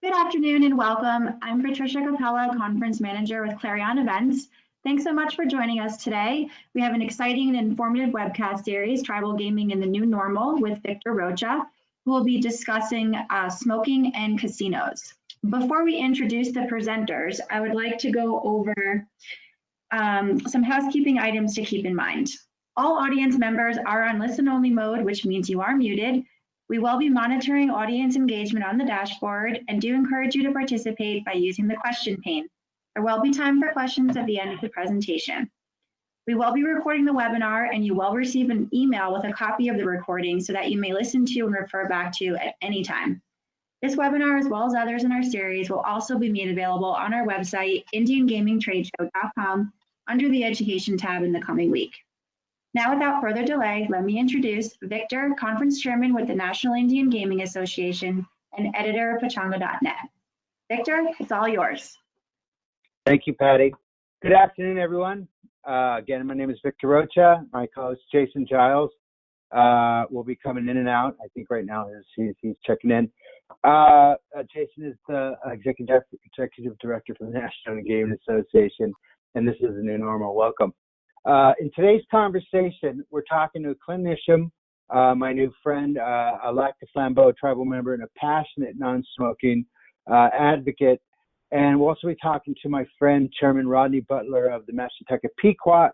Good afternoon and welcome. I'm Patricia Capella, Conference Manager with Clarion Events. Thanks so much for joining us today. We have an exciting and informative webcast series, Tribal Gaming in the New Normal, with Victor Rocha, who will be discussing smoking and casinos. Before we introduce the presenters, I would like to go over some housekeeping items to keep in mind. All audience members are on listen-only mode, which means you are muted. We will be monitoring audience engagement on the dashboard and do encourage you to participate by using the question pane. There will be time for questions at the end of the presentation. We will be recording the webinar and you will receive an email with a copy of the recording so that you may listen to and refer back to at any time. This webinar, as well as others in our series, will also be made available on our website, indiangamingtradeshow.com, under the Education tab in the coming week. Now, without further delay, let me introduce Victor, Conference Chairman with the National Indian Gaming Association and editor of Pechanga.net. Victor, it's all yours. Thank you, Patty. Good afternoon, everyone. Again, my name is Victor Rocha. My co-host, Jason Giles, will be coming in and out. I think right now he's checking in. Jason is the executive director for the National Gaming Association, and this is the new normal. Welcome. In today's conversation, we're talking to Clinton Isham, my new friend, a Flambeau tribal member and a passionate non-smoking advocate. And we'll also be talking to my friend, Chairman Rodney Butler of the Mashantucket Pequot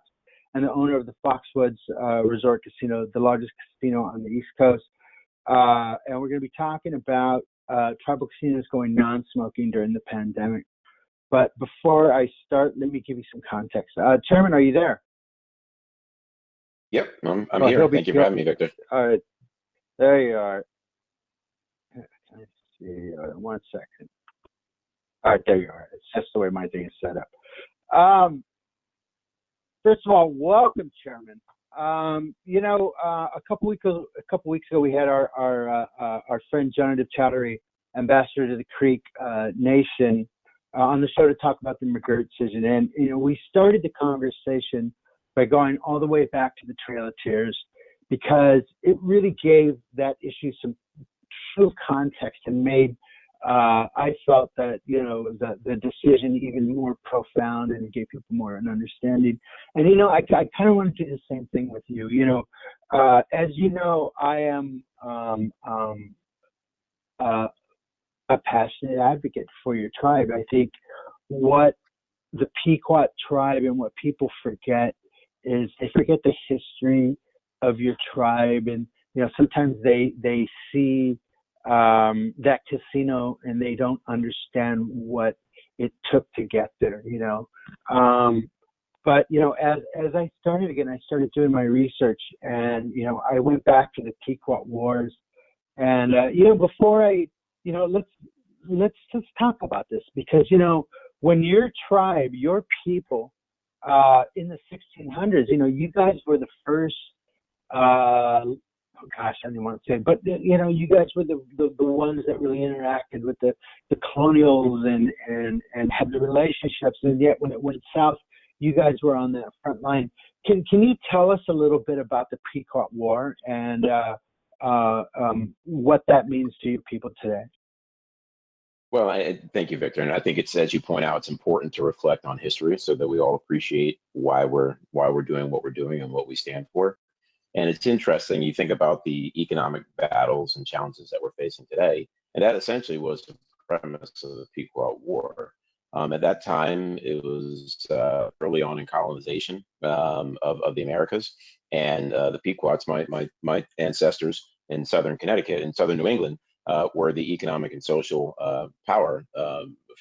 and the owner of the Foxwoods Resort Casino, the largest casino on the East Coast. And we're going to be talking about tribal casinos going non-smoking during the pandemic. But before I start, let me give you some context. Chairman, are you there? Yep, I'm here. Thank you for having me, Victor. All right, there you are. Let's see, one second. All right, there you are. It's just the way my thing is set up. First of all, welcome, Chairman. A couple weeks ago, we had our friend Jonathan Chattery, ambassador to the Creek Nation, on the show to talk about the McGirt decision, and we started the conversation by going all the way back to the Trail of Tears, because it really gave that issue some true context and made I felt that the decision even more profound, and it gave people more an understanding. And I kind of want to do the same thing with you. As you know, I am a passionate advocate for your tribe. I think what the Pequot tribe and what people forget is they forget the history of your tribe, and sometimes they see that casino and they don't understand what it took to get there. But as I started doing my research, and I went back to the Peacock Wars, and before I let's just talk about this, because when your tribe, your people, in the 1600s, you guys were the first. I didn't want to say, but you guys were the ones that really interacted with the colonials and had the relationships, and yet when it went south, you guys were on that front line. Can you tell us a little bit about the Peacock War and what that means to you people today? Well, thank you, Victor. And I think it's, as you point out, it's important to reflect on history so that we all appreciate why we're doing what we're doing and what we stand for. And it's interesting, you think about the economic battles and challenges that we're facing today, and that essentially was the premise of the Pequot War. At that time, it was early on in colonization of the Americas, and the Pequots, my ancestors in southern Connecticut and southern New England, were the economic and social power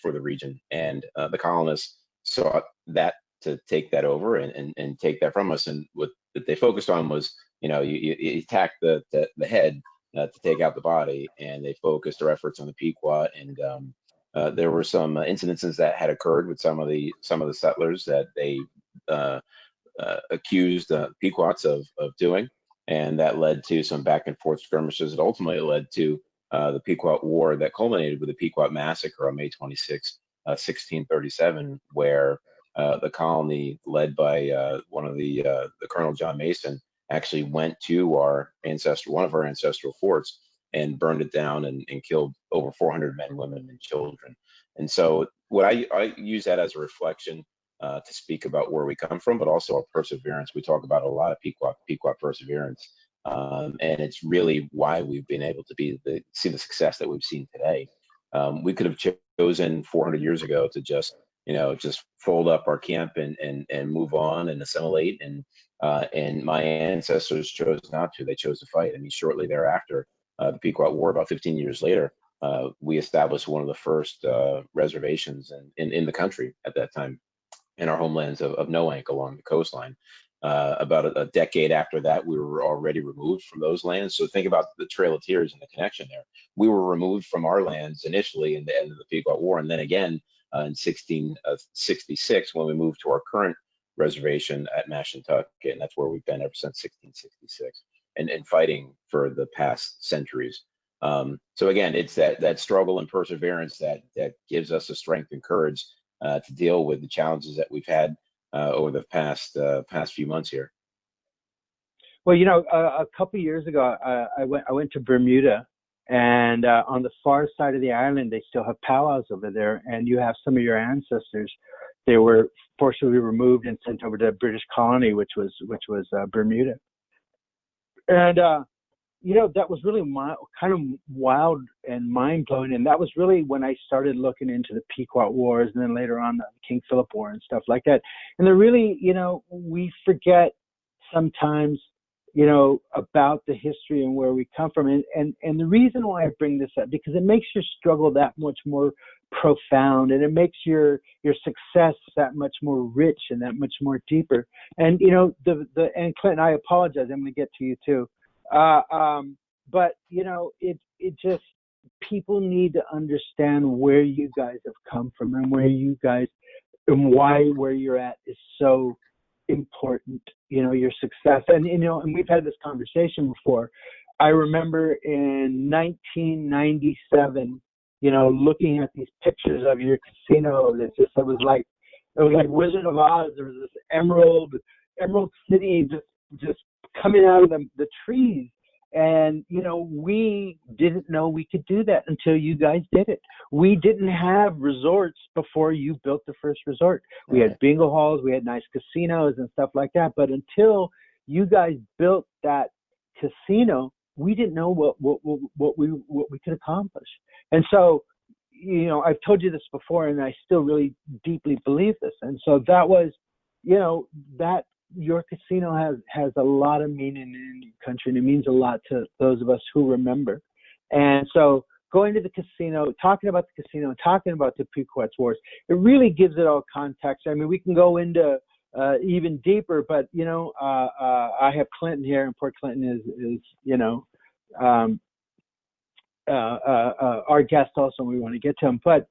for the region, and the colonists sought that to take that over and take that from us. And what they focused on was, you attack the head to take out the body, and they focused their efforts on the Pequot. And there were some incidences that had occurred with some of the settlers that they accused Pequots of doing, and that led to some back and forth skirmishes that ultimately led to the Pequot War that culminated with the Pequot Massacre on May 26, 1637, where the colony, led by one of the Colonel John Mason, actually went to one of our ancestral forts and burned it down and killed over 400 men, women, and children. And so what I use that as a reflection to speak about where we come from, but also our perseverance. We talk about a lot of Pequot perseverance. And it's really why we've been able to see the success that we've seen today. We could have chosen 400 years ago to just fold up our camp and move on and assimilate. And my ancestors chose not to. They chose to fight. I mean, shortly thereafter, the Peacock War, about 15 years later, we established one of the first reservations in the country at that time, in our homelands of Noank along the coastline. About a decade after that, we were already removed from those lands. So think about the Trail of Tears and the connection there. We were removed from our lands initially in the end of the Pequot War, and then again in 1666 when we moved to our current reservation at Mashantucket, and that's where we've been ever since 1666, and fighting for the past centuries. So again, it's that struggle and perseverance that gives us the strength and courage to deal with the challenges that we've had over the past few months here. Well, a couple of years ago, I went to Bermuda, and on the far side of the island, they still have powwows over there, and you have some of your ancestors. They were forcibly removed and sent over to a British colony, which was Bermuda, and that was really kind of wild and mind-blowing. And that was really when I started looking into the Pequot Wars, and then later on the King Philip War and stuff like that. And they're really, we forget sometimes, about the history and where we come from. And the reason why I bring this up, because it makes your struggle that much more profound, and it makes your success that much more rich and that much more deeper. And, and Clinton, I apologize, I'm going to get to you too. But it just, people need to understand where you guys have come from and why where you're at is so important, your success. And, and we've had this conversation before. I remember in 1997, looking at these pictures of your casino, it was like Wizard of Oz. There was this emerald city just coming out of the trees. And, we didn't know we could do that until you guys did it. We didn't have resorts before you built the first resort. We had bingo halls, we had nice casinos and stuff like that. But until you guys built that casino, we didn't know what we could accomplish. And so, I've told you this before, and I still really deeply believe this. And so that was, that your casino has a lot of meaning in your country, and it means a lot to those of us who remember. And so going to the casino, talking about the casino, talking about the Pequot Wars, it really gives it all context. I mean, we can go into even deeper, but, I have Clinton here, and poor Clinton is our guest also, and we want to get to him. But,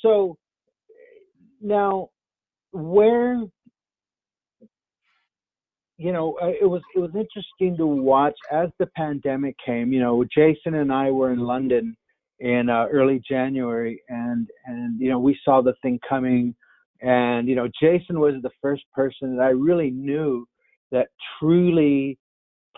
so now where, it was interesting to watch as the pandemic came. Jason and I were in London in early January, and we saw the thing coming. And Jason was the first person that I really knew that truly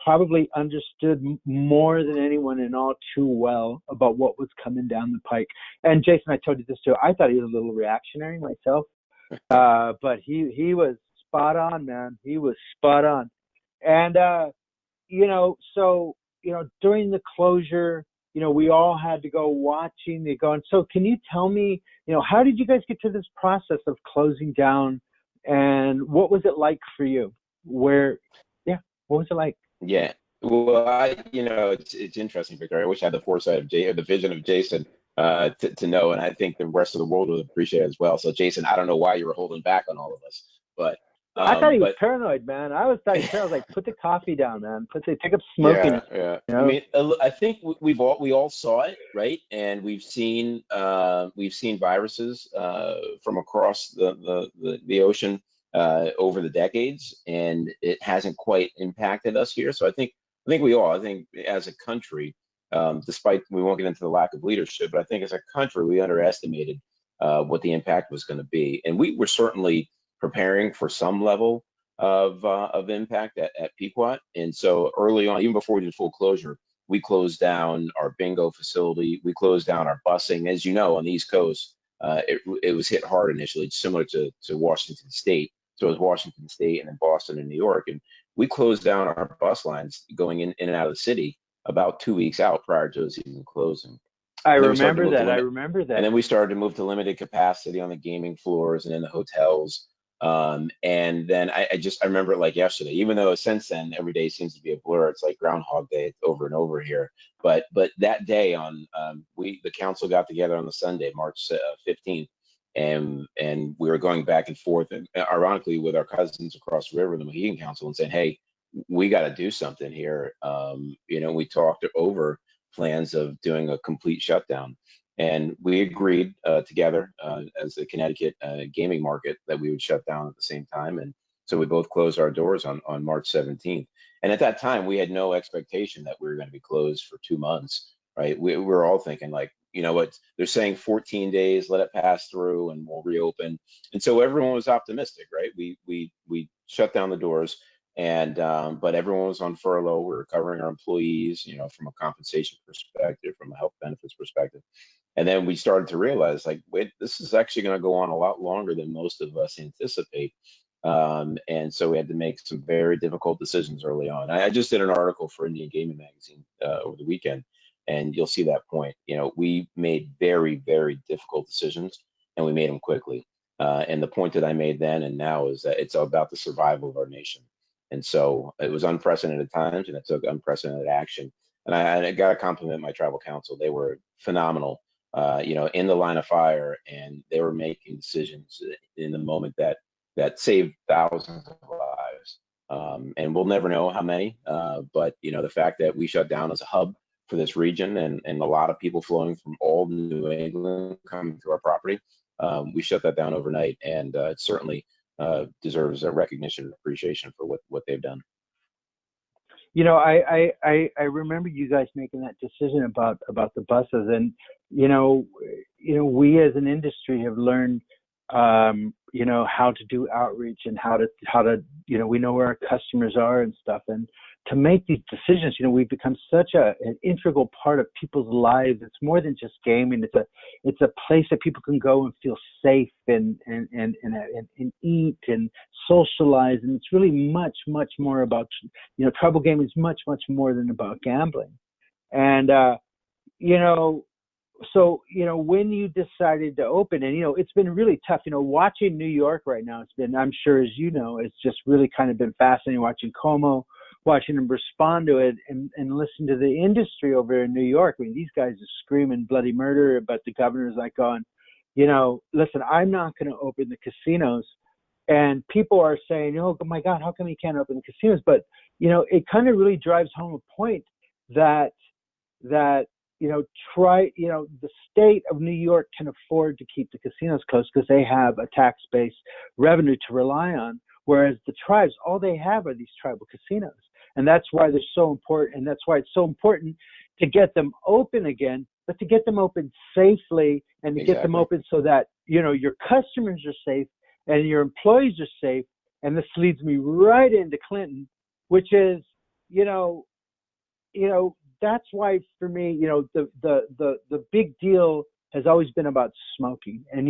probably understood more than anyone and all too well about what was coming down the pike. And Jason, I told you this too. I thought he was a little reactionary myself, but he was spot on, man. He was spot on. And, so, during the closure, we all had to go watching the go. And so can you tell me, how did you guys get to this process of closing down, and what was it like for you? What was it like? Yeah. Well, it's interesting, Victor. I wish I had the foresight of the vision of Jason to know, and I think the rest of the world would appreciate it as well. So, Jason, I don't know why you were holding back on all of this, but I thought he was paranoid, man. I was paranoid. I was like, put the coffee down, man. Take up smoking. Yeah. I mean, I think we all saw it, right? And we've seen viruses from across the ocean over the decades, and it hasn't quite impacted us here. So I think as a country, despite we won't get into the lack of leadership, but I think as a country we underestimated what the impact was going to be, and we were certainly preparing for some level of impact at Pequot. And so early on, even before we did full closure, We closed down our bingo facility. We closed down our busing. As you know, on the East Coast, it was hit hard initially, similar to Washington State. So it was Washington State and then Boston and New York. And we closed down our bus lines going in and out of the city about 2 weeks out prior to us even closing. I And then we started to remember move to that. I limit, remember and that. then we started to move to limited capacity on the gaming floors and in the hotels. And then I remember it like yesterday, even though since then every day seems to be a blur. It's like Groundhog Day over and over here. But that day on the council got together on the Sunday, March 15th, and we were going back and forth, and ironically with our cousins across the river, the Mohegan Council, and saying, hey, we got to do something here. We talked over plans of doing a complete shutdown. And we agreed together as the Connecticut gaming market that we would shut down at the same time. And so we both closed our doors on March 17th. And at that time, we had no expectation that we were going to be closed for 2 months, right? We were all thinking like, you know what, they're saying 14 days, let it pass through and we'll reopen. And so everyone was optimistic, right? We shut down the doors. And but everyone was on furlough. We were covering our employees, from a compensation perspective, from a health benefits perspective. And then we started to realize, like, wait, this is actually going to go on a lot longer than most of us anticipate. And so we had to make some very difficult decisions early on. I just did an article for Indian Gaming Magazine over the weekend, and you'll see that point. We made very, very difficult decisions, and we made them quickly. And the point that I made then and now is that it's about the survival of our nation. And so it was unprecedented times, and it took unprecedented action. And I got to compliment my tribal council. They were phenomenal, in the line of fire, and they were making decisions in the moment that saved thousands of lives. And we'll never know how many, but the fact that we shut down as a hub for this region, and a lot of people flowing from all New England coming to our property, we shut that down overnight, and it certainly deserves a recognition and appreciation for what they've done. I remember you guys making that decision about the buses, and we as an industry have learned how to do outreach and how to we know where our customers are and stuff, and to make these decisions, we've become such an integral part of people's lives. It's more than just gaming. It's a place that people can go and feel safe and eat and socialize. And it's really much more about, tribal gaming is much more than about gambling. And, so, when you decided to open, and, it's been really tough, watching New York right now, it's been, I'm sure, as you know, it's just really kind of been fascinating watching Como, watching them respond to it, and listen to the industry over in New York. I mean, these guys are screaming bloody murder, but the governor's like going, listen, I'm not going to open the casinos. And people are saying, oh my God, how come you can't open the casinos? But, it kind of really drives home a point that the state of New York can afford to keep the casinos closed because they have a tax-based revenue to rely on, whereas the tribes, all they have are these tribal casinos. And that's why they're so important, and that's why it's so important to get them open again, but to get them open safely and to get them open so that, your customers are safe and your employees are safe. And this leads me right into Clinton, which is, that's why for me, the big deal has always been about smoking. And,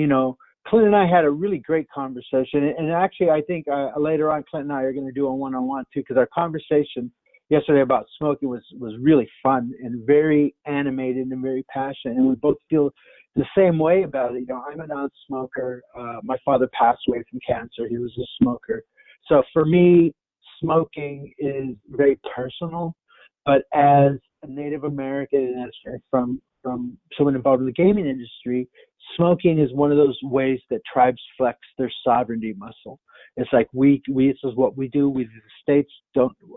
Clinton and I had a really great conversation. And actually, I think later on, Clinton and I are going to do a one-on-one too, because our conversation yesterday about smoking was really fun and very animated and very passionate. And we both feel the same way about it. I'm a non-smoker. My father passed away from cancer. He was a smoker. So for me, smoking is very personal. But as a Native American and as from someone involved in the gaming industry, smoking is one of those ways that tribes flex their sovereignty muscle. It's like this is what we do. The states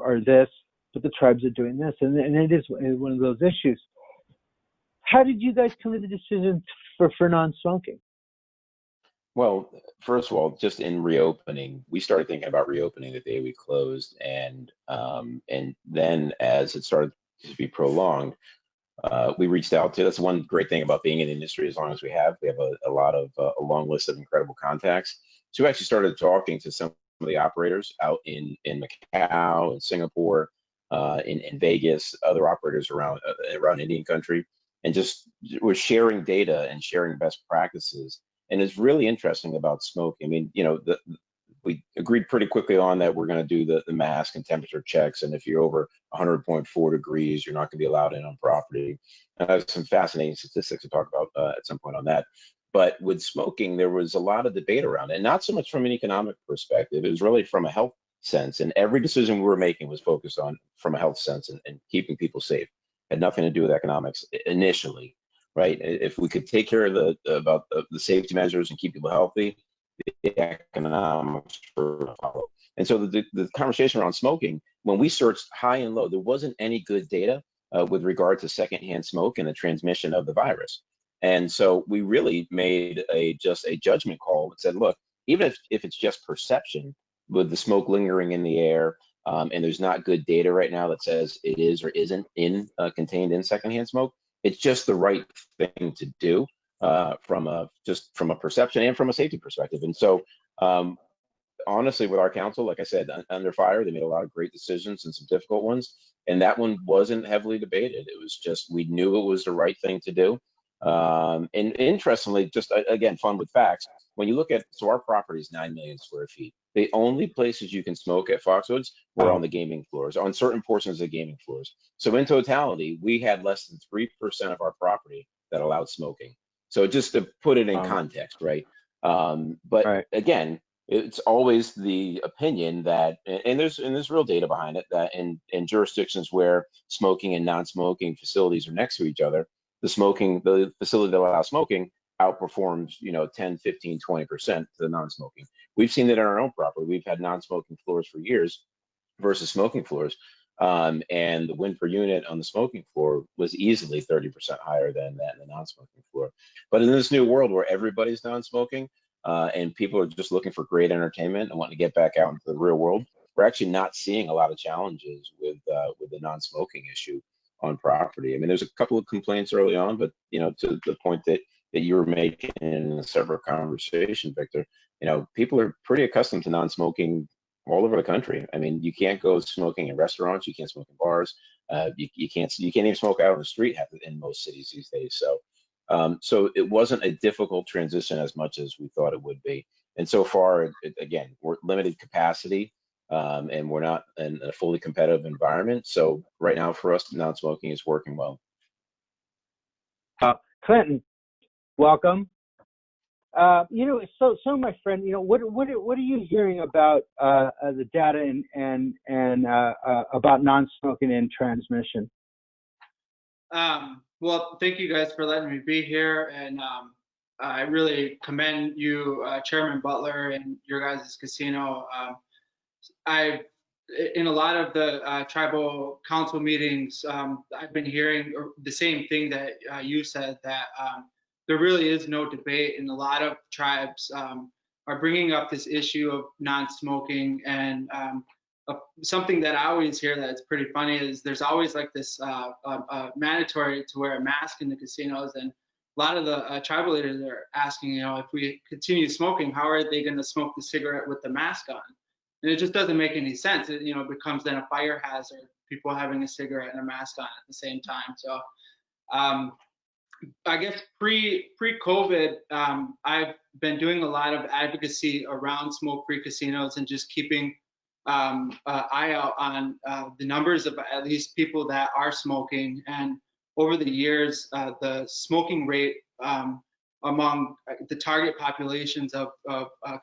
are this, but the tribes are doing this, and it is one of those issues. How did you guys come to the decision for non-smoking? Well, first of all, just in reopening, we started thinking about reopening the day we closed, and then as it started to be prolonged, we reached out to. That's one great thing about being in the industry. As long as we have a lot of a long list of incredible contacts. So we actually started talking to some of the operators out in Macau and Singapore, in Vegas, other operators around Indian country, and just we're sharing data and sharing best practices. And it's really interesting about smoking. I mean, we agreed pretty quickly on that we're going to do the mask and temperature checks, and if you're over 100.4 degrees, you're not going to be allowed in on property. I have some fascinating statistics to talk about at some point on that. But with smoking, there was a lot of debate around it, not so much from an economic perspective. It was really from a health sense, and every decision we were making was focused on from a health sense and keeping people safe. It had nothing to do with economics initially, right? If we could take care of the safety measures and keep people healthy, the economics for follow. And so the conversation around smoking, when we searched high and low, there wasn't any good data with regard to secondhand smoke and the transmission of the virus. And so we really made just a judgment call that said, look, even if it's just perception, with the smoke lingering in the air, and there's not good data right now that says it is or isn't contained in secondhand smoke, it's just the right thing to do from a perception and from a safety perspective. And so honestly, with our council, like I said, under fire, they made a lot of great decisions and some difficult ones, and that one wasn't heavily debated. It was just, we knew it was the right thing to do. And interestingly, just again, fun with facts, when you look at, so our property is 9 million square feet. The only places you can smoke at Foxwoods were on the gaming floors, on certain portions of the gaming floors. So in totality, we had less than 3% of our property that allowed smoking. So just to put it in context, right? But right. Again, it's always the opinion that, and there's real data behind it, that in jurisdictions where smoking and non-smoking facilities are next to each other, the facility that allows smoking outperforms, 10, 15, 20% to the non-smoking. We've seen that in our own property. We've had non-smoking floors for years versus smoking floors. And the win per unit on the smoking floor was easily 30% higher than that in the non-smoking floor. But in this new world where everybody's non-smoking and people are just looking for great entertainment and wanting to get back out into the real world, we're actually not seeing a lot of challenges with the non-smoking issue on property. I mean, there's a couple of complaints early on, but to the point that you were making in a separate conversation, Victor, people are pretty accustomed to non-smoking all over the country. I mean, you can't go smoking in restaurants, you can't smoke in bars, you can't even smoke out on the street in most cities these days. So it wasn't a difficult transition as much as we thought it would be. And so far, again, we're limited capacity, and we're not in a fully competitive environment. So right now for us, non-smoking is working well. Clinton, welcome. So my friend, what are you hearing about the data and about non-smoking and transmission? Well, thank you guys for letting me be here, and I really commend you, Chairman Butler, and your guys' casino. In a lot of the tribal council meetings, I've been hearing the same thing that you said, that there really is no debate, and a lot of tribes are bringing up this issue of non-smoking. And something that I always hear that's pretty funny is there's always like this mandatory to wear a mask in the casinos, and a lot of the tribal leaders are asking, if we continue smoking, how are they going to smoke the cigarette with the mask on? And it just doesn't make any sense. It becomes then a fire hazard, people having a cigarette and a mask on at the same time. So I guess pre-COVID, I've been doing a lot of advocacy around smoke-free casinos and just keeping an eye out on the numbers of at least people that are smoking. And over the years, the smoking rate among the target populations of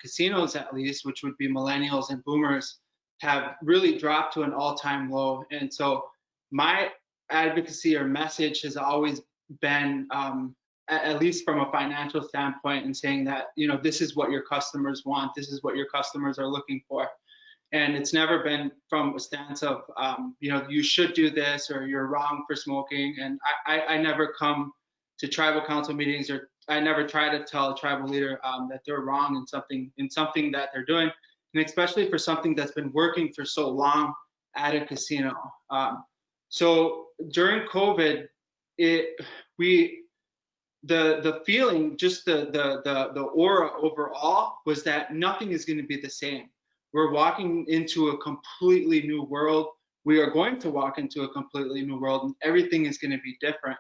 casinos, at least, which would be millennials and boomers, have really dropped to an all-time low. And so my advocacy or message has always been, at least from a financial standpoint, and saying that, this is what your customers want, this is what your customers are looking for. And it's never been from a stance of, you should do this or you're wrong for smoking. And I never come to tribal council meetings, or I never try to tell a tribal leader that they're wrong in something that they're doing, and especially for something that's been working for so long at a casino. So during COVID, the feeling, just the aura overall, was that nothing is going to be the same. We're walking into a completely new world we are going to walk into a completely new world, and everything is going to be different.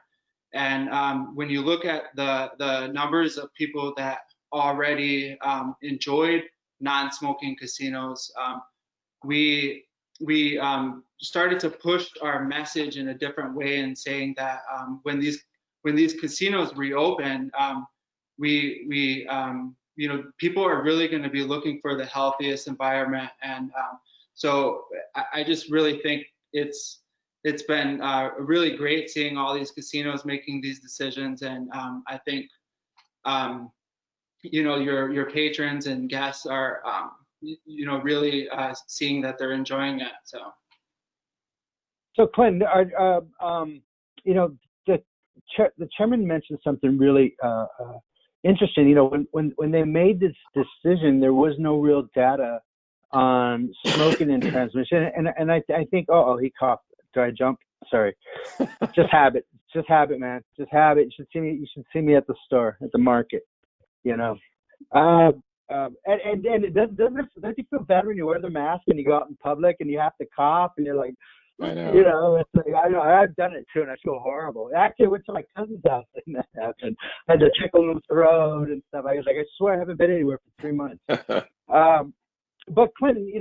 And when you look at the numbers of people that already enjoyed non-smoking casinos, we started to push our message in a different way, and saying that when these casinos reopen, people are really going to be looking for the healthiest environment. And so I just really think it's been really great seeing all these casinos making these decisions. And I think your patrons and guests are really seeing that they're enjoying it. So Clinton, the chairman mentioned something really interesting. When they made this decision, there was no real data on smoking and transmission, and I think, he coughed. Do I jump? Sorry. Just habit, man. Just habit. You should see me at the store, at the market. And don't you feel better when you wear the mask and you go out in public and you have to cough and you're like, I know. It's like, I know, I've done it too, and I feel horrible. Actually, I went to my cousin's house and that happened. I had to tickle in the throat and stuff. I was like, I swear I haven't been anywhere for 3 months. But Clinton,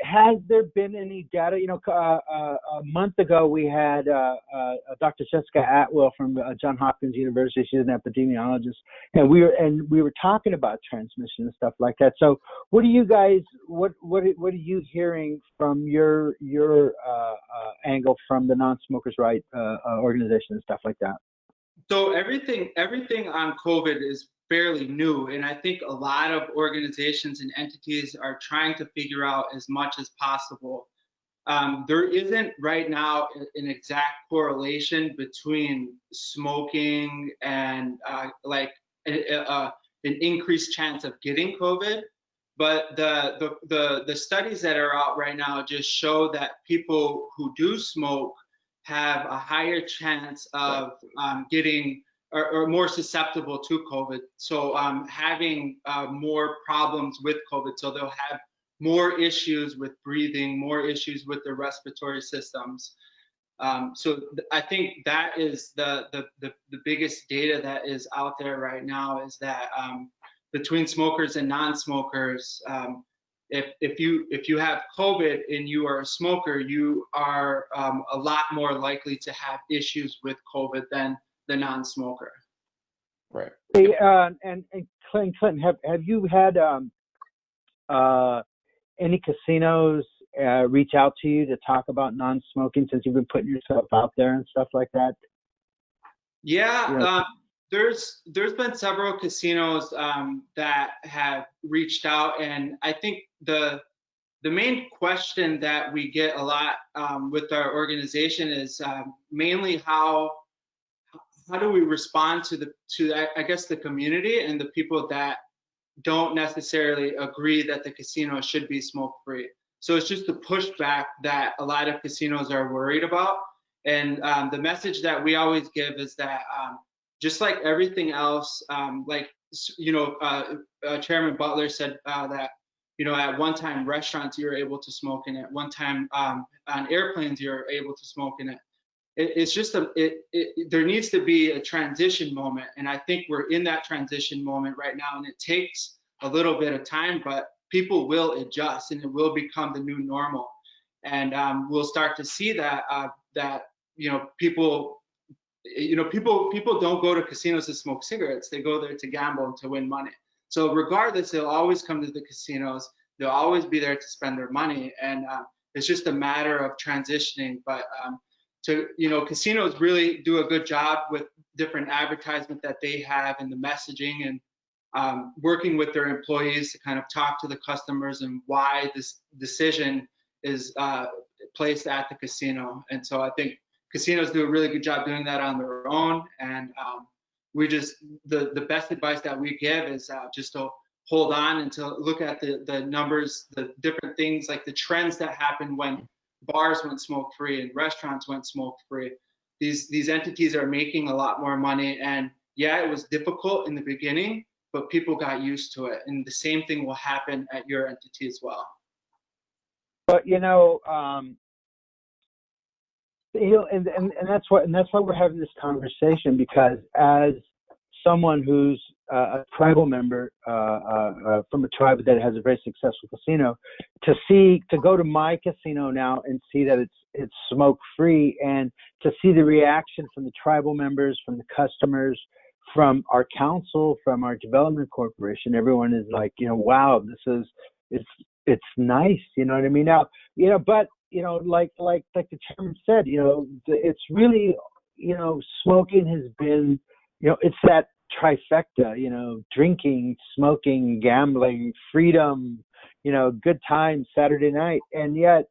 has there been any data? A month ago we had Dr. Jessica Atwell from Johns Hopkins University. She's an epidemiologist, and we were talking about transmission and stuff like that. So, what are you guys? What are you hearing from your angle from the non-smokers' right organization and stuff like that? So everything on COVID is fairly new, and I think a lot of organizations and entities are trying to figure out as much as possible. There isn't right now an exact correlation between smoking and an increased chance of getting COVID, but the studies that are out right now just show that people who do smoke have a higher chance of getting or more susceptible to COVID. So having more problems with COVID. So they'll have more issues with breathing, more issues with their respiratory systems. So I think that is the biggest data that is out there right now, is that between smokers and non-smokers, if you have COVID and you are a smoker, you are a lot more likely to have issues with COVID than the non-smoker. Right. Hey, and Clinton, have you had any casinos reach out to you to talk about non-smoking since you've been putting yourself out there and stuff like that? Yeah. There's been several casinos that have reached out, and I think the main question that we get a lot with our organization is mainly how do we respond to the community and the people that don't necessarily agree that the casino should be smoke-free. So it's just the pushback that a lot of casinos are worried about. And the message that we always give is that just like everything else, Chairman Butler said that, at one time restaurants you were able to smoke in it. One time on airplanes you're able to smoke in it. It's just there needs to be a transition moment, and I think we're in that transition moment right now, and it takes a little bit of time, but people will adjust and it will become the new normal, and we'll start to see that people don't go to casinos to smoke cigarettes. They go there to gamble and to win money. So regardless, they'll always come to the casinos. They'll always be there to spend their money, and it's just a matter of transitioning. But casinos really do a good job with different advertisement that they have and the messaging, and working with their employees to kind of talk to the customers and why this decision is placed at the casino. And so I think casinos do a really good job doing that on their own. And we just, the best advice that we give is just to hold on and to look at the numbers, the different things, like the trends that happen when bars went smoke-free and restaurants went smoke-free. These entities are making a lot more money, and yeah, it was difficult in the beginning, but people got used to it, and the same thing will happen at your entity as well. But and that's why we're having this conversation, because as someone who's a tribal member from a tribe that has a very successful casino, to go to my casino now and see that it's smoke free, and to see the reaction from the tribal members, from the customers, from our council, from our development corporation, everyone is like, wow, it's nice, you know what I mean? Now, but like the chairman said, it's really, smoking has been, it's that trifecta, drinking, smoking, gambling, freedom, good times, Saturday night. And yet,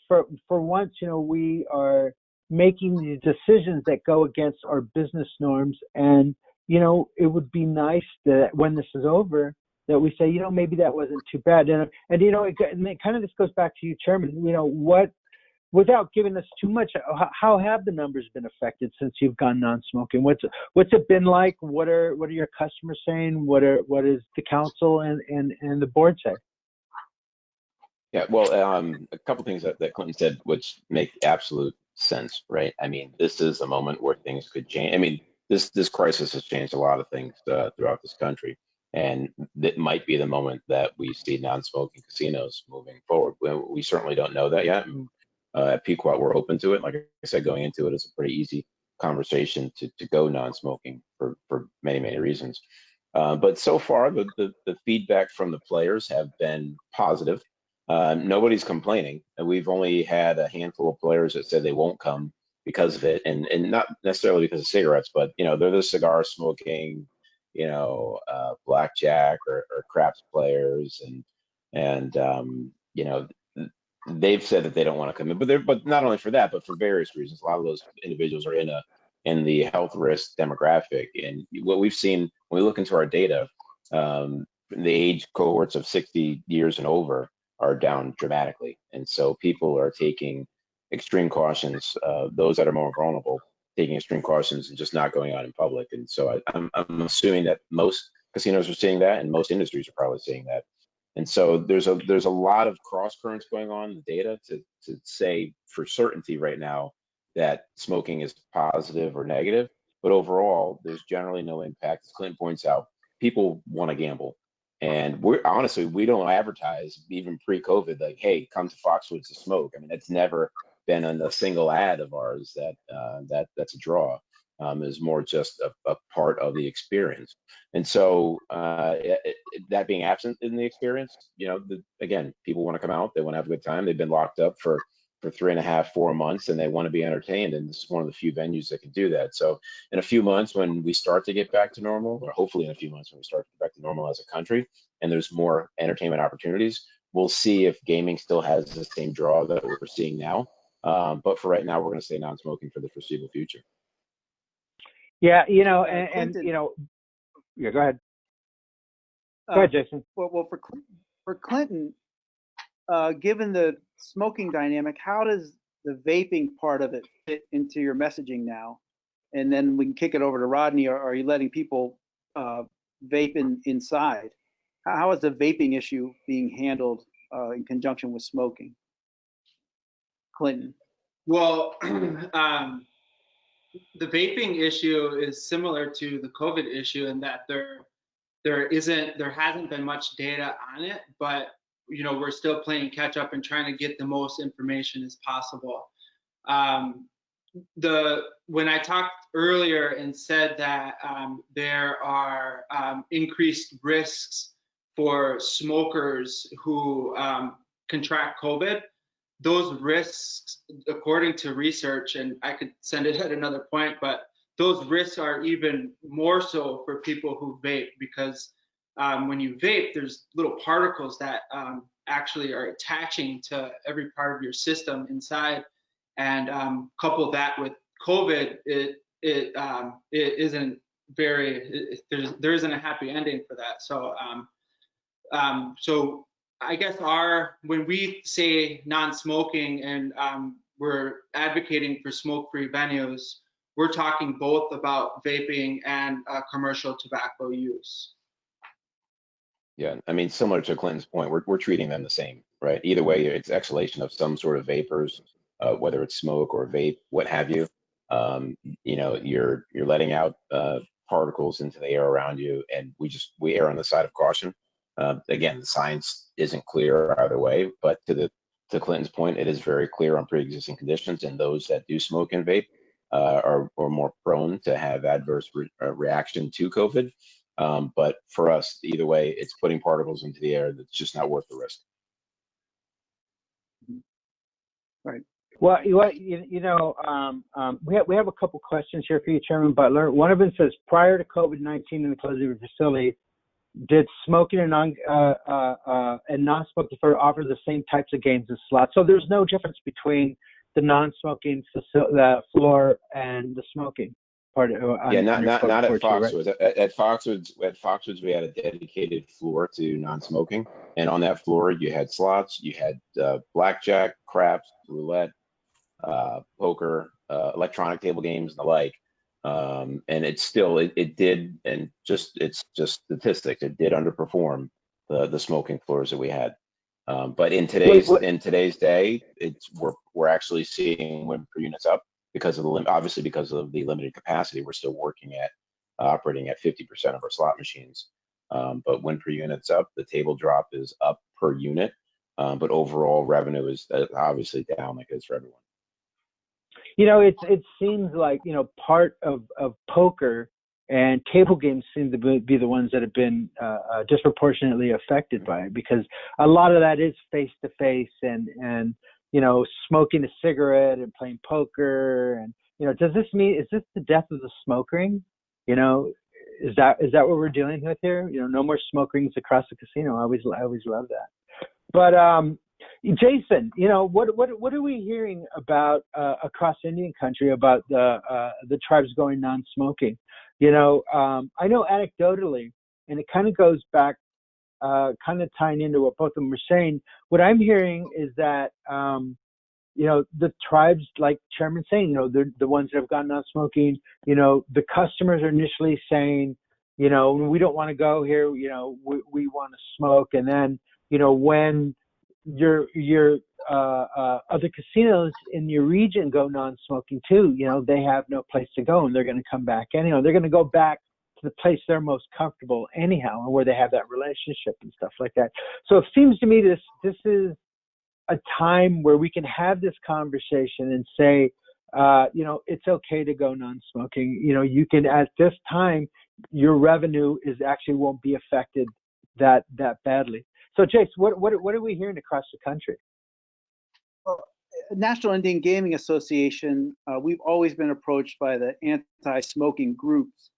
for once, we are making these decisions that go against our business norms. And, it would be nice that when this is over, that we say, maybe that wasn't too bad. And it kind of this goes back to you, Chairman, without giving us too much, how have the numbers been affected since you've gone non-smoking? What's it been like? What are your customers saying? What is the council and the board say? Yeah, well, a couple things that Clinton said, which make absolute sense, right? I mean, this is a moment where things could change. I mean, this crisis has changed a lot of things throughout this country, and it might be the moment that we see non-smoking casinos moving forward. We certainly don't know that yet. And, at Peacock, we're open to it. Like I said, going into it is a pretty easy conversation to go non-smoking for many, many reasons. But so far, the feedback from the players have been positive. Nobody's complaining. We've only had a handful of players that said they won't come because of it, and not necessarily because of cigarettes, but they're the cigar smoking, blackjack or craps players, and they've said that they don't want to come in, but not only for that, but for various reasons. A lot of those individuals are in the health risk demographic, and what we've seen when we look into our data, the age cohorts of 60 years and over are down dramatically, and so people are taking extreme cautions. Those that are more vulnerable taking extreme cautions and just not going out in public. And so I'm assuming that most casinos are seeing that, and most industries are probably seeing that. And so there's a lot of cross currents going on in the data to say for certainty right now that smoking is positive or negative. But overall, there's generally no impact. As Clinton points out, people want to gamble. And we don't advertise even pre-COVID, like, hey, come to Foxwoods to smoke. I mean, that's never been on a single ad of ours that's a draw. Is more just a part of the experience. And so that being absent in the experience, again, people want to come out, they want to have a good time. They've been locked up for 3.5, 4 months, and they want to be entertained. And this is one of the few venues that can do that. So in a few months, when we start to get back to normal, or hopefully in a few months when we start to get back to normal as a country, and there's more entertainment opportunities, we'll see if gaming still has the same draw that we're seeing now. But for right now, we're going to stay non-smoking for the foreseeable future. Yeah, yeah, go ahead. Go ahead, Jason. Well, for Clinton, given the smoking dynamic, how does the vaping part of it fit into your messaging now? And then we can kick it over to Rodney. Or are you letting people vape inside? How is the vaping issue being handled in conjunction with smoking? Clinton. Well, the vaping issue is similar to the COVID issue in that there hasn't been much data on it, but we're still playing catch up and trying to get the most information as possible. When I talked earlier and said that there are increased risks for smokers who contract COVID, those risks, according to research, and I could send it at another point, but those risks are even more so for people who vape, because when you vape, there's little particles that actually are attaching to every part of your system inside, and couple that with COVID, it isn't there isn't a happy ending for that. So so I guess when we say non-smoking and we're advocating for smoke-free venues, we're talking both about vaping and commercial tobacco use. Yeah, I mean, similar to Clinton's point, we're treating them the same, right? Either way, it's exhalation of some sort of vapors, whether it's smoke or vape, what have you. You're letting out particles into the air around you, and we err on the side of caution. Again, the science isn't clear either way, but to Clinton's point, it is very clear on pre-existing conditions, and those that do smoke and vape are more prone to have adverse reaction to COVID. But for us, either way, it's putting particles into the air that's just not worth the risk. Right. Well, we have a couple questions here for you, Chairman Butler. One of them says, prior to COVID-19 and the closing of the facility, did smoking and non-smoking offer the same types of games as slots? So there's no difference between the non-smoking the floor and the smoking part. Yeah, not at Foxwoods. Right? At Foxwoods, we had a dedicated floor to non-smoking, and on that floor, you had slots, you had blackjack, craps, roulette, poker, electronic table games, and the like. And it's just statistics. It did underperform the smoking floors that we had. But in today's day, we're actually seeing win per units up because of obviously because of the limited capacity. We're still working at operating at 50% of our slot machines. But win per unit's up. The table drop is up per unit. But overall revenue is obviously down, like it's for everyone. It seems like, part of poker and table games seem to be the ones that have been disproportionately affected by it, because a lot of that is face to face and smoking a cigarette and playing poker. And, is this the death of the smoke ring? Is that what we're dealing with here? No more smoke rings across the casino. I always love that. But, Jason, what are we hearing about across Indian country about the tribes going non-smoking? I know anecdotally, and it kind of goes back, kind of tying into what both of them were saying. What I'm hearing is that the tribes, like Chairman saying, they're the ones that have gone non-smoking. The customers are initially saying, we don't want to go here. We want to smoke, and then when your other casinos in your region go non-smoking too, they have no place to go, and they're going to come back anyhow. They're going to go back to the place they're most comfortable anyhow, and where they have that relationship and stuff like that. So it seems to me this is a time where we can have this conversation and say, it's okay to go non-smoking. You can, at this time, your revenue won't be affected that badly. So, Jace, what are we hearing across the country? Well, National Indian Gaming Association, we've always been approached by the anti-smoking groups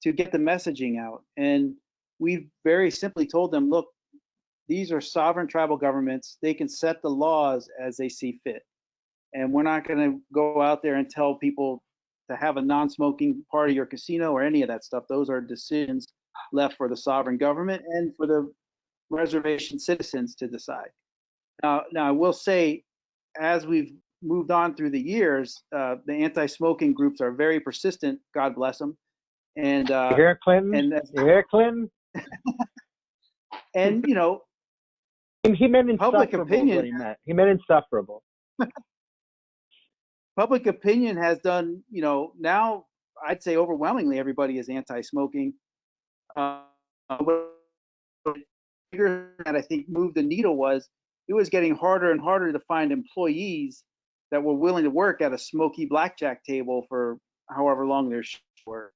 to get the messaging out. And we've very simply told them, look, these are sovereign tribal governments. They can set the laws as they see fit. And we're not going to go out there and tell people to have a non-smoking part of your casino or any of that stuff. Those are decisions left for the sovereign government and for the reservation citizens to decide. Now I will say, as we've moved on through the years, the anti-smoking groups are very persistent. God bless them. And you hear Clinton? You hear Clinton? And he meant insufferable. Public opinion. He meant insufferable. Public opinion has done. Now I'd say overwhelmingly everybody is anti-smoking. That I think moved the needle was it was getting harder and harder to find employees that were willing to work at a smoky blackjack table for however long their shifts were.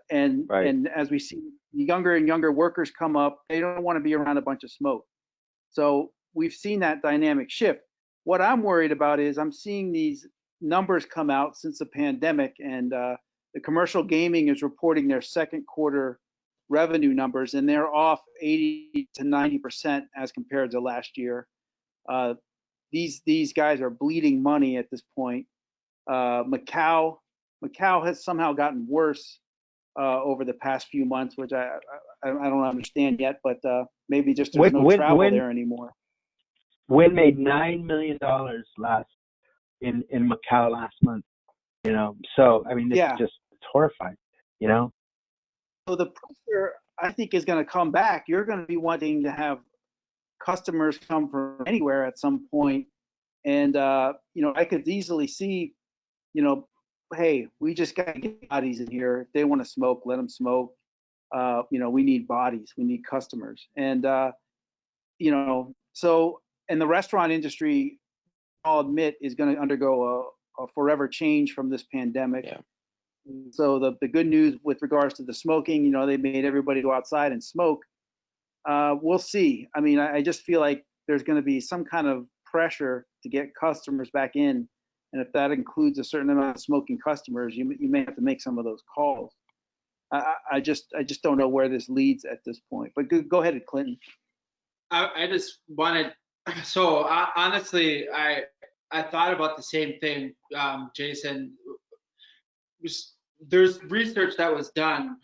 And as we see younger and younger workers come up, they don't want to be around a bunch of smoke. So we've seen that dynamic shift. What I'm worried about is I'm seeing these numbers come out since the pandemic, and the commercial gaming is reporting their second quarter revenue numbers, and they're off 80 to 90% as compared to last year. These guys are bleeding money at this point. Macau has somehow gotten worse over the past few months, which I don't understand yet, but maybe just there's no travel there anymore. Wynn made $9 million in Macau last month. So I mean, it's horrifying. So the pressure, I think, is going to come back. You're going to be wanting to have customers come from anywhere at some point, and I could easily see, hey, we just got to get bodies in here. If they want to smoke, let them smoke. We need bodies, we need customers, and so, and the restaurant industry, I'll admit, is going to undergo a forever change from this pandemic. Yeah. So the good news with regards to the smoking, they made everybody go outside and smoke. We'll see. I mean, I just feel like there's going to be some kind of pressure to get customers back in, and if that includes a certain amount of smoking customers, you may have to make some of those calls. I just don't know where this leads at this point. But go ahead, Clinton. I just wanted, so honestly, I thought about the same thing, Jason. There's research that was done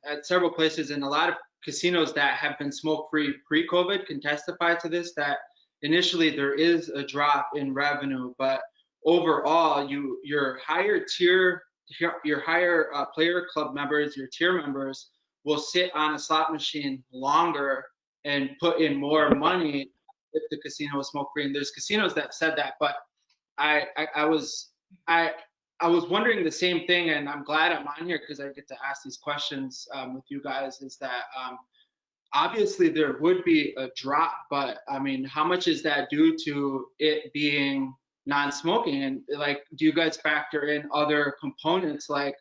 at several places, and a lot of casinos that have been smoke-free pre-COVID can testify to this, that initially there is a drop in revenue, but overall, your higher tier, your higher player club members, your tier members will sit on a slot machine longer and put in more money if the casino is smoke-free. And there's casinos that said that, but I was wondering the same thing, and I'm glad I'm on here because I get to ask these questions with you guys. Is that obviously there would be a drop, but I mean, how much is that due to it being non-smoking? And like, do you guys factor in other components like,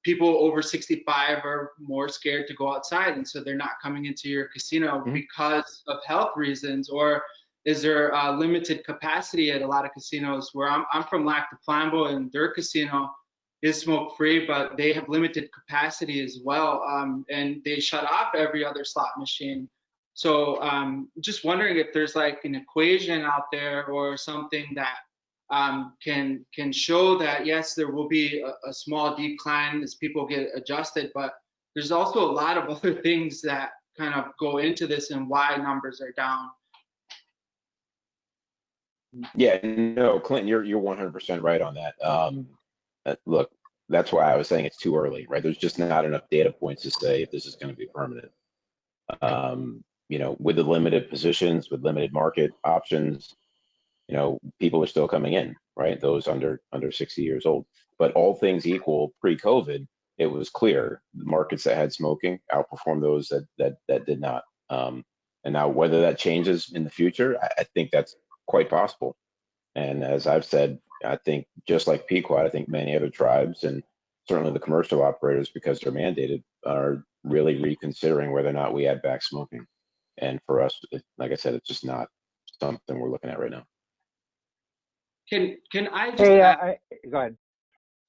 people over 65 are more scared to go outside, and so they're not coming into your casino because of health reasons? Or is there limited capacity at a lot of casinos? Where I'm from, Lac de Flambeau, and their casino is smoke-free, but they have limited capacity as well, and they shut off every other slot machine. So just wondering if there's like an equation out there or something that can show that, yes, there will be a small decline as people get adjusted, but there's also a lot of other things that kind of go into this and why numbers are down. Yeah, no, Clinton, you're 100% right on that. Look, that's why I was saying it's too early, right? There's just not enough data points to say if this is going to be permanent. With the limited positions, with limited market options, people are still coming in, right? Those under 60 years old. But all things equal, pre-COVID, it was clear the markets that had smoking outperformed those that did not. And now whether that changes in the future, I think that's quite possible. And as I've said, I think just like Pequot, I think many other tribes and certainly the commercial operators, because they're mandated, are really reconsidering whether or not we add back smoking. And for us, like I said, it's just not something we're looking at right now. Can I just Hey, add, go ahead.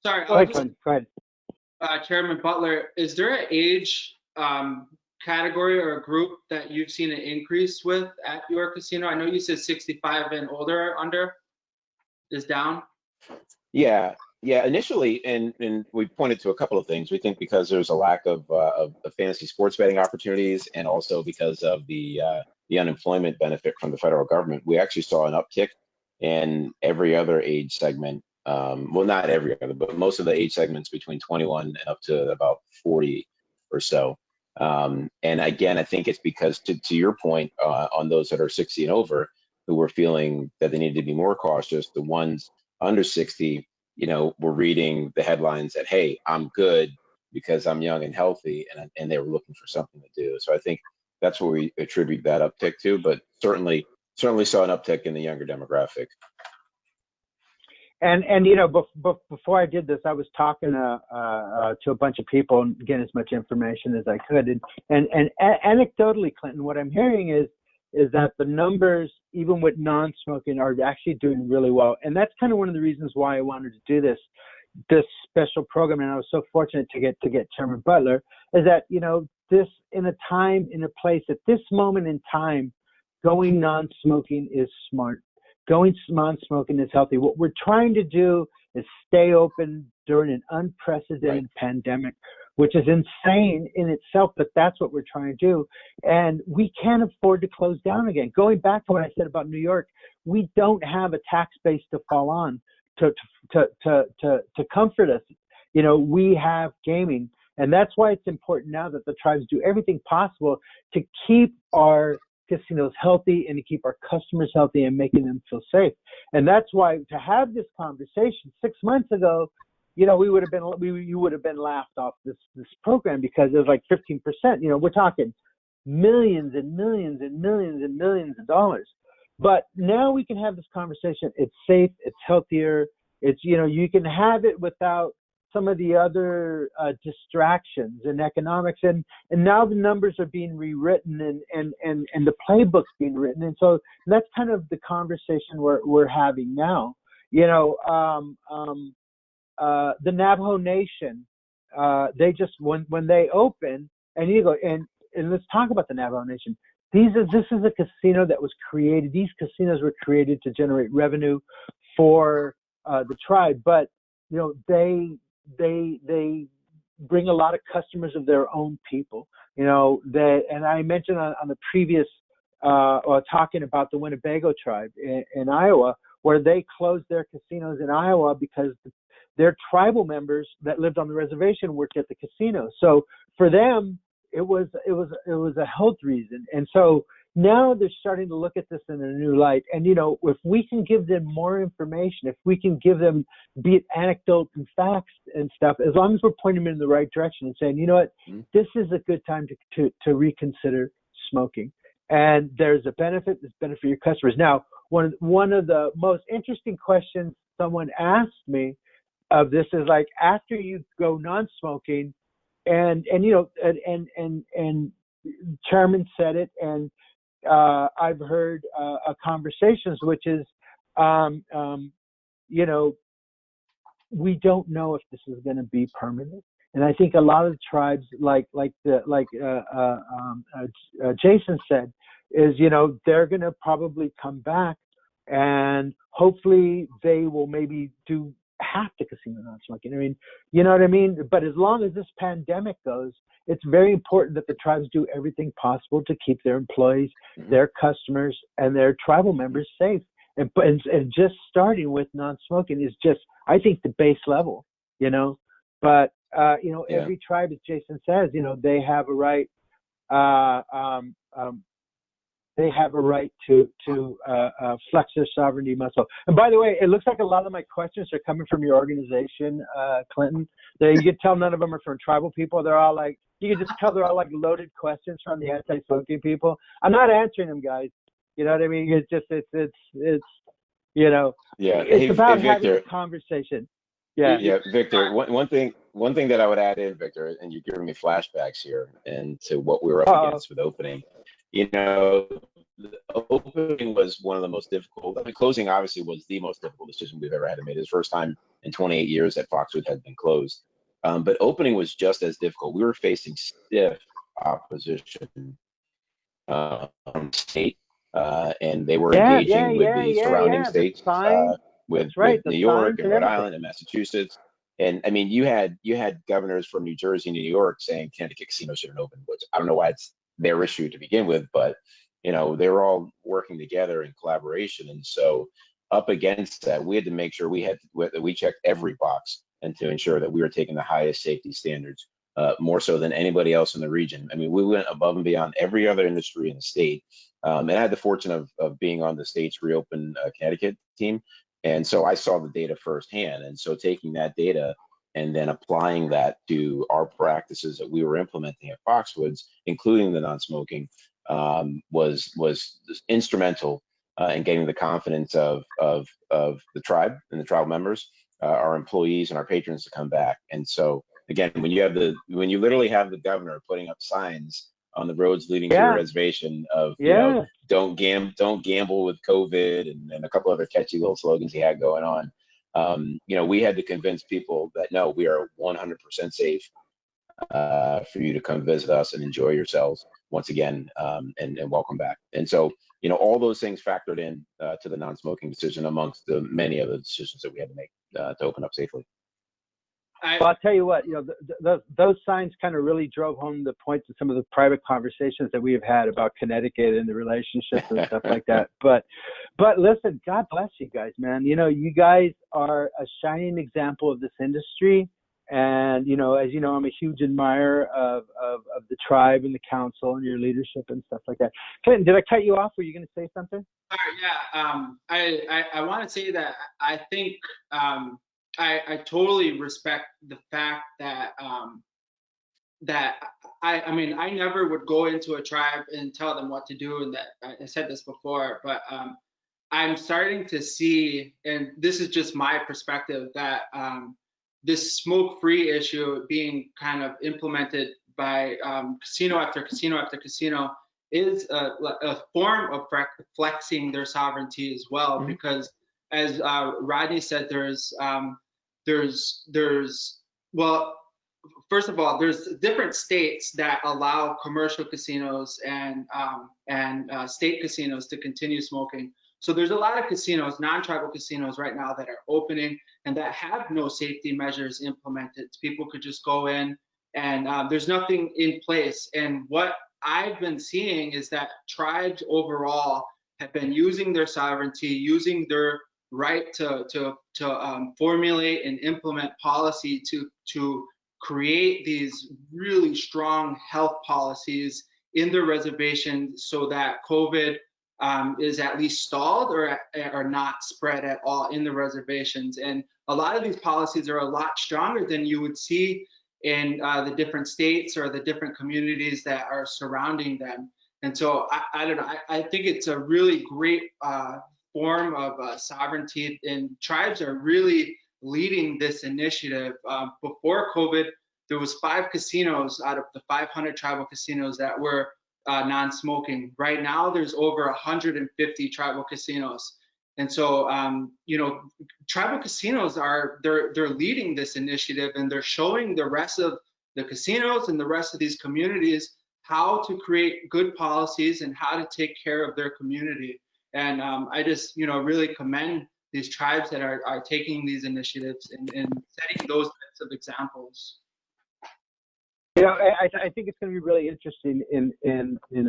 sorry, Go ahead. Chairman Butler, is there an age category or a group that you've seen an increase with at your casino? I know you said 65 and older under is down. Yeah. Initially, and we pointed to a couple of things. We think because there's a lack of fantasy sports betting opportunities, and also because of the unemployment benefit from the federal government, we actually saw an uptick in every other age segment. Well, not every other, but most of the age segments between 21 and up to about 40 or so. And again, I think it's because to your point on those that are 60 and over, who were feeling that they needed to be more cautious. The ones under 60, were reading the headlines that, hey, I'm good because I'm young and healthy, and they were looking for something to do. So I think that's what we attribute that uptick to, but certainly saw an uptick in the younger demographic. And before I did this, I was talking to a bunch of people and getting as much information as I could. And anecdotally, Clinton, what I'm hearing is that the numbers, even with non-smoking, are actually doing really well. And that's kind of one of the reasons why I wanted to do this special program. And I was so fortunate to get Chairman Butler, is that, this in a time, in a place, at this moment in time, going non-smoking is smart. Going non-smoking is healthy. What we're trying to do is stay open during an unprecedented pandemic, which is insane in itself, but that's what we're trying to do. And we can't afford to close down again. Going back to what I said about New York, we don't have a tax base to fall on to comfort us. We have gaming. And that's why it's important now that the tribes do everything possible to keep our casinos healthy and to keep our customers healthy and making them feel safe. And that's why to have this conversation 6 months ago, you know, you would have been laughed off this program because it was like 15%. You know, we're talking millions and millions and millions and millions of dollars. But now we can have this conversation. It's safe. It's healthier. It's, you know, you can have it without some of the other distractions and economics. And now the numbers are being rewritten and the playbook's being written. And so that's kind of the conversation we're having now. You know, the Navajo Nation, they just, when they open, and you go, and let's talk about the Navajo Nation. This is a casino that was created. These casinos were created to generate revenue for the tribe, but you know they bring a lot of customers of their own people. You know, and I mentioned on the previous talking about the Winnebago tribe in Iowa, where they closed their casinos in Iowa because their tribal members that lived on the reservation worked at the casino. So for them, it was a health reason. And so now they're starting to look at this in a new light. And, you know, if we can give them more information, if we can give them, be it anecdotes and facts and stuff, as long as we're pointing them in the right direction and saying, you know what, this is a good time to reconsider smoking. And there's a benefit, there's benefit for your customers. Now, one of the most interesting questions someone asked me of this is like, after you go non-smoking, and you know, and Chairman said it, and I've heard conversations, which is, you know, we don't know if this is going to be permanent. And I think a lot of the tribes, like Jason said, is, you know, they're going to probably come back, and hopefully they will maybe do half the casino non-smoking. I mean, you know what I mean? But as long as this pandemic goes, it's very important that the tribes do everything possible to keep their employees, their customers, and their tribal members safe. And just starting with non-smoking is just, I think, the base level, you know. But, you know, every tribe, as Jason says, you know, they have a right, to flex their sovereignty muscle. And by the way, it looks like a lot of my questions are coming from your organization, Clinton. You can tell none of them are from tribal people. They're all like, you can just tell they're all like loaded questions from the anti-smoking people. I'm not answering them, guys. You know what I mean? It's just, it's you know, it's about having a conversation. Yeah, Victor. One thing that I would add in, Victor, and you're giving me flashbacks here, and to what we were up against with opening. You know, the opening was one of the most difficult. I mean, closing obviously was the most difficult decision we've ever had to make. It was the first time in 28 years that Foxwood had been closed. But opening was just as difficult. We were facing stiff opposition from the state, and they were engaging with the surrounding states, with New York and Rhode Island and Massachusetts. And I mean, you had governors from New Jersey and New York saying Connecticut casinos shouldn't open, which I don't know why it's their issue to begin with, but you know, they were all working together in collaboration. And so up against that, we had to make sure we checked every box and to ensure that we were taking the highest safety standards, more so than anybody else in the region. I mean, we went above and beyond every other industry in the state. And I had the fortune of being on the state's reopen Connecticut team. And so I saw the data firsthand. And so taking that data and then applying that to our practices that we were implementing at Foxwoods, including the non-smoking, was instrumental in getting the confidence of the tribe and the tribal members, our employees and our patrons to come back. And so again, when you literally have the governor putting up signs on the roads leading to the reservation of, you know, don't gamble with COVID, and a couple other catchy little slogans he had going on. You know, we had to convince people that no, we are 100% safe for you to come visit us and enjoy yourselves once again, and welcome back. And so, you know, all those things factored in to the non-smoking decision amongst the many other decisions that we had to make to open up safely. Well, I'll tell you what, you know, those signs kind of really drove home the points of some of the private conversations that we have had about Connecticut and the relationships and stuff like that. But listen, God bless you guys, man. You know, you guys are a shining example of this industry, And, you know, as you know, I'm a huge admirer of the tribe and the council and your leadership and stuff like that. Clinton, did I cut you off? Were you going to say something? Yeah. I want to say that I think I totally respect the fact that I mean, I never would go into a tribe and tell them what to do, and that I said this before, but I'm starting to see, and this is just my perspective, that this smoke-free issue being kind of implemented by casino after casino after casino is a form of flexing their sovereignty as well, because as Rodney said, well, first of all, there's different states that allow commercial casinos and state casinos to continue smoking. So there's a lot of casinos, non-tribal casinos right now that are opening and that have no safety measures implemented. People could just go in and there's nothing in place. And what I've been seeing is that tribes overall have been using their sovereignty, using their right to formulate and implement policy to create these really strong health policies in their reservation so that COVID is at least stalled or not spread at all in the reservations. And a lot of these policies are a lot stronger than you would see in the different states or the different communities that are surrounding them. And so I don't know, I think it's a really great form of sovereignty, and tribes are really leading this initiative. Before COVID, there was 5 casinos out of the 500 tribal casinos that were non-smoking. Right now, there's over 150 tribal casinos. And so, you know, tribal casinos they're leading this initiative, and they're showing the rest of the casinos and the rest of these communities how to create good policies and how to take care of their community. And I just, you know, really commend these tribes that are taking these initiatives and setting those types of examples. You know, I think it's going to be really interesting in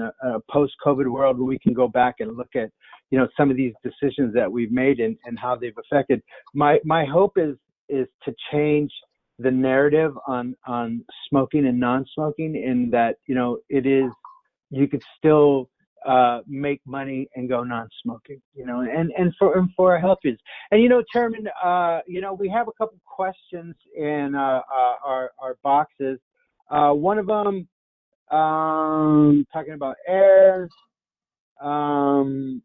a post-COVID world where we can go back and look at, you know, some of these decisions that we've made and how they've affected. My hope is to change the narrative on smoking and non-smoking, in that, you know, you could still make money and go non-smoking, you know, and for our health reasons. And, you know, Chairman, you know, we have a couple questions in our boxes. One of them talking about heirs. It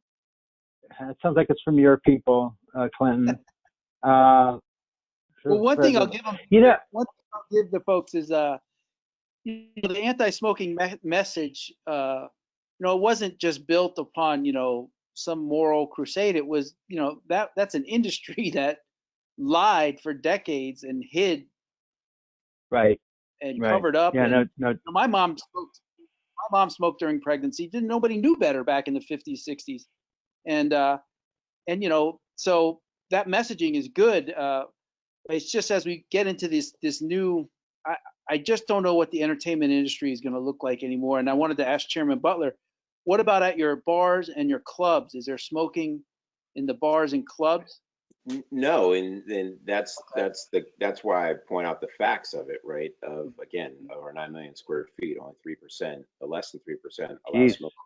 sounds like it's from your people, Clinton. Well, one thing I'll give them, you know, one thing I'll give the folks is, you know, the anti-smoking message. You know, it wasn't just built upon, you know, some moral crusade. It was, you know, that's an industry that lied for decades and hid. Right. And covered up. Yeah, and, no. You know, my mom smoked during pregnancy. Nobody knew better back in the 50s, 60s, and you know, so that messaging is good. It's just as we get into this new, I just don't know what the entertainment industry is going to look like anymore. And I wanted to ask Chairman Butler, what about at your bars and your clubs? Is there smoking in the bars and clubs? No, and that's why I point out the facts of it, right? Of, again, over 9 million square feet, only 3%, less than 3% allow smoking.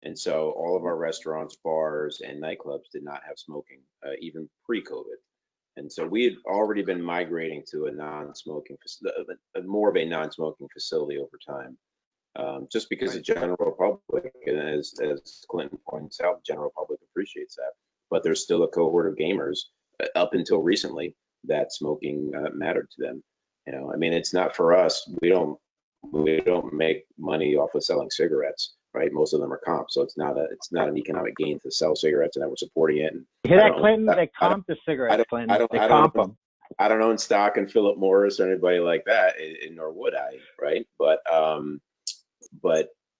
And so all of our restaurants, bars, and nightclubs did not have smoking, even pre-COVID. And so we had already been migrating to a non-smoking, more of a non-smoking facility over time, just because the general public, and as Clinton points out, the general public appreciates that. But there's still a cohort of gamers up until recently that smoking mattered to them. You know, I mean, it's not for us. We don't make money off of selling cigarettes, right? Most of them are comp, so it's not an economic gain to sell cigarettes, and that we're supporting it. And hear that, Clinton? They comp the cigarettes, Clinton. They comp them. I don't own stock in Philip Morris or anybody like that, nor would I, right? But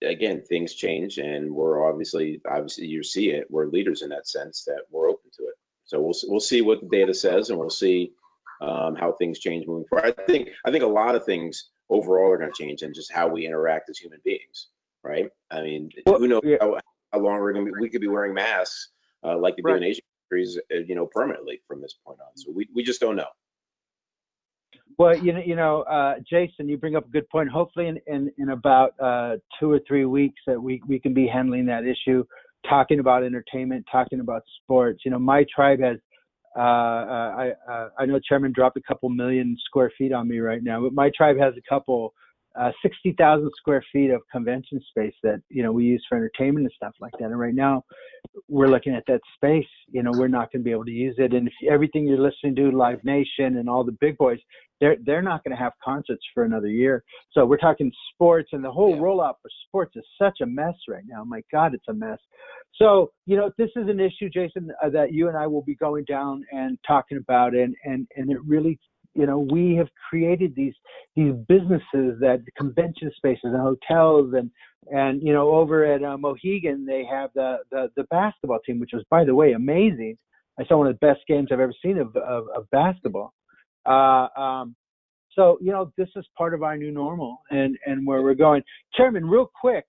again, things change, and we're obviously you see it. We're leaders in that sense that we're open to it. So we'll see what the data says, and we'll see how things change moving forward. I think a lot of things overall are going to change, and just how we interact as human beings, right? I mean, who knows how long we could be wearing masks like they do in Asian countries, you know, permanently from this point on. So we just don't know. Well, Jason, you bring up a good point. Hopefully in about 2 or 3 weeks that we can be handling that issue, talking about entertainment, talking about sports. My tribe has, I know Chairman dropped a couple million square feet on me right now, but my tribe has a couple, 60,000 square feet of convention space that, we use for entertainment and stuff like that. And right now we're looking at that space, we're not going to be able to use it. And if everything you're listening to, Live Nation and all the big boys, they're not going to have concerts for another year. So we're talking sports, and the whole rollout for sports is such a mess right now. My God, it's a mess. So, this is an issue, Jason, that you and I will be going down and talking about, and it really, we have created these businesses, that the convention spaces and hotels, and over at Mohegan they have the basketball team, which was, by the way, amazing. I saw one of the best games I've ever seen of basketball. So this is part of our new normal, and where we're going. Chairman, real quick,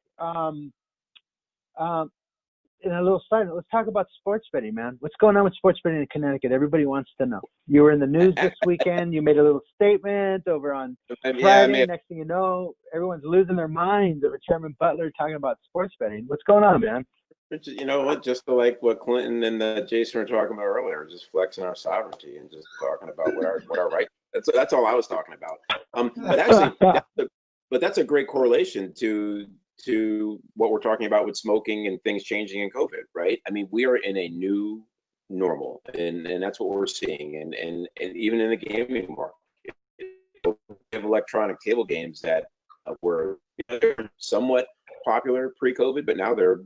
in a little side note, let's talk about sports betting, man. What's going on with sports betting in Connecticut? Everybody wants to know. You were in the news this weekend. You made a little statement over on Friday. Next thing you know, everyone's losing their minds over Chairman Butler talking about sports betting. What's going on, man? You know what? Just like what Clinton and Jason were talking about earlier, just flexing our sovereignty and just talking about what our right. That's all I was talking about. But actually, that's a great correlation to what we're talking about with smoking and things changing in COVID, right? I mean, we are in a new normal, and that's what we're seeing, and even in the gaming market, we have electronic table games that were somewhat popular pre-COVID, but now they're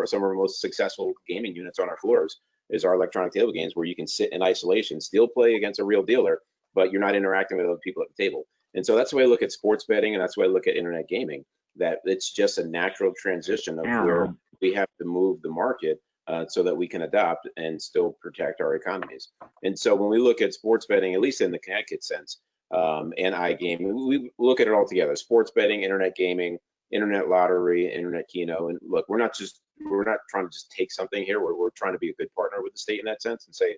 some of our most successful gaming units on our floors is our electronic table games, where you can sit in isolation, still play against a real dealer, but you're not interacting with other people at the table. And so that's the way I look at sports betting, and that's the way I look at internet gaming, that it's just a natural transition of where we have to move the market so that we can adopt and still protect our economies. And so when we look at sports betting, at least in the Connecticut sense, and iGaming, we look at it all together: sports betting, internet gaming, internet lottery, internet keno. And look, we're not trying to just take something here. We're trying to be a good partner with the state in that sense, and say,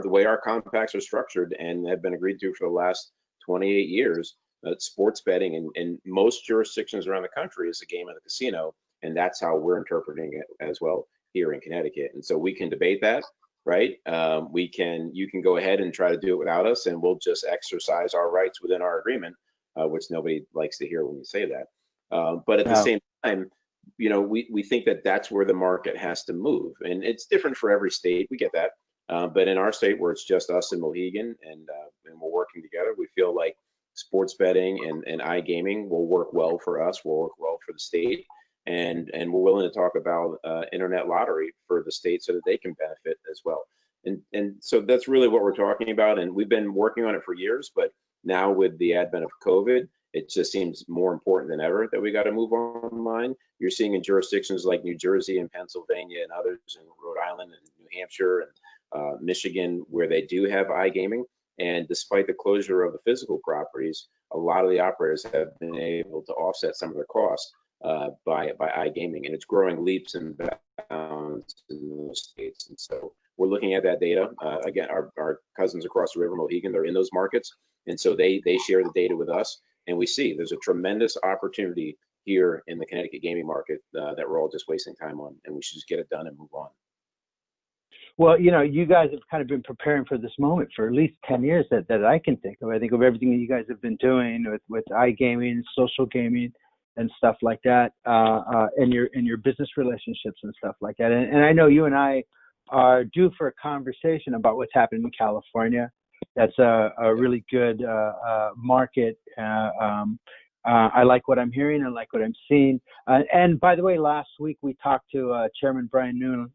the way our compacts are structured and have been agreed to for the last 28 years, sports betting in most jurisdictions around the country is a game of the casino, and that's how we're interpreting it as well here in Connecticut. And so we can debate that, right? You can go ahead and try to do it without us, and we'll just exercise our rights within our agreement, which nobody likes to hear when you say that. But at the same time, we think that that's where the market has to move, and it's different for every state. We get that, but in our state, where it's just us and Mohegan, and we're working together, we feel like sports betting and iGaming will work well for us, will work well for the state, and we're willing to talk about internet lottery for the state so that they can benefit as well. And so that's really what we're talking about, and we've been working on it for years, but now with the advent of COVID, it just seems more important than ever that we got to move online. You're seeing in jurisdictions like New Jersey and Pennsylvania and others, and Rhode Island and New Hampshire and Michigan, where they do have iGaming. And despite the closure of the physical properties, a lot of the operators have been able to offset some of their costs by iGaming, and it's growing leaps and bounds in those states. And so we're looking at that data. Again, our cousins across the river, Mohegan, they're in those markets, and so they share the data with us, and we see there's a tremendous opportunity here in the Connecticut gaming market that we're all just wasting time on, and we should just get it done and move on. Well, you guys have kind of been preparing for this moment for at least 10 years that I can think of. I think of everything that you guys have been doing with iGaming, social gaming, and stuff like that, and your business relationships and stuff like that. And I know you and I are due for a conversation about what's happening in California. That's a really good market. I like what I'm hearing. I like what I'm seeing. And by the way, last week we talked to Chairman Brian Noonan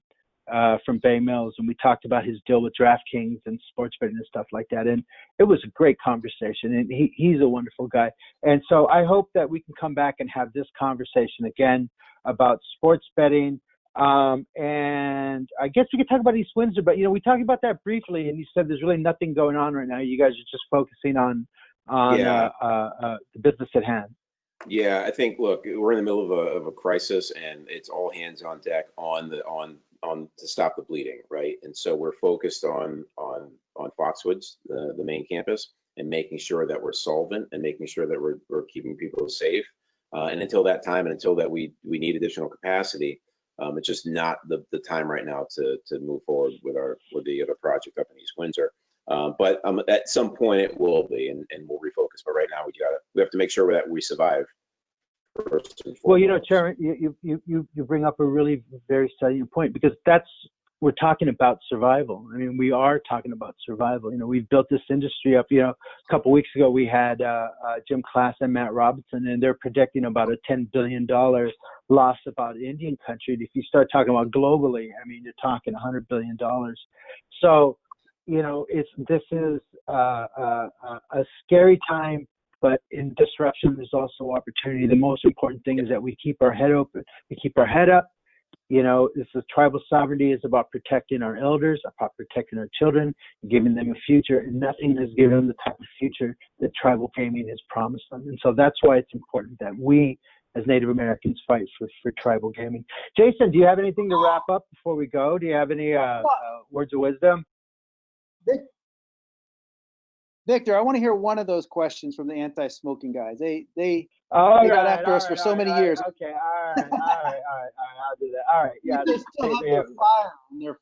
from Bay Mills, and we talked about his deal with DraftKings and sports betting and stuff like that. And it was a great conversation, and he's a wonderful guy. And so I hope that we can come back and have this conversation again about sports betting. And I guess we could talk about East Windsor, but we talked about that briefly, and you said there's really nothing going on right now. You guys are just focusing on the business at hand. Yeah, I think, look, we're in the middle of a crisis, and it's all hands on deck on to stop the bleeding, right? And so we're focused on Foxwoods, the main campus, and making sure that we're solvent and making sure that we're keeping people safe. And until that time, and until that we need additional capacity, it's just not the time right now to move forward with the other project up in East Windsor. But at some point it will be, and we'll refocus. But right now we have to make sure that we survive. Well, Chairman, you bring up a really very salient point, because we're talking about survival. I mean, we are talking about survival. We've built this industry up. A couple weeks ago we had Jim Class and Matt Robinson, and they're predicting about a $10 billion loss about Indian country. And if you start talking about globally, I mean, you're talking $100 billion. So, this is a scary time. But in disruption, there's also opportunity. The most important thing is that we keep our head open, we keep our head up. This is tribal sovereignty is about protecting our elders, about protecting our children, giving them a future, and nothing has given them the type of future that tribal gaming has promised them. And so that's why it's important that we, as Native Americans, fight for tribal gaming. Jason, do you have anything to wrap up before we go? Do you have any words of wisdom? Victor, I want to hear one of those questions from the anti-smoking guys. They got after us for so many years. Okay, all right, I'll do that. All right, yeah. They still have their fire and their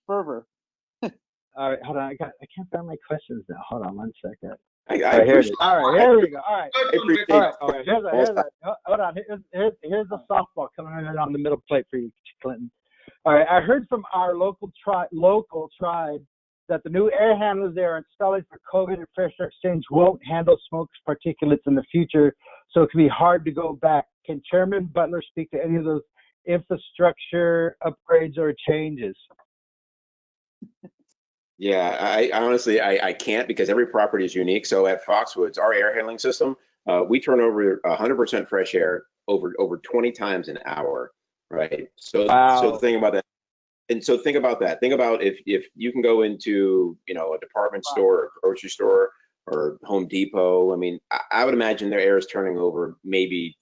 fervor. All right, hold on. I can't find my questions now. Hold on one second. I appreciate it. All right, here we go. All right. I appreciate All right. Hold on. Here's a softball coming right on the middle plate for you, Clinton. All right. I heard from our local tribe that the new air handlers they are installing for COVID and fresh air exchange won't handle smoke particulates in the future, so it can be hard to go back. Can Chairman Butler speak to any of those infrastructure upgrades or changes? Yeah, I honestly can't, because every property is unique. So at Foxwoods, our air handling system, we turn over 100% fresh air over 20 times an hour, right? So wow. So think about that. And so think about that. Think about if you can go into a department store, or grocery store, or Home Depot. I mean, I would imagine their air is turning over maybe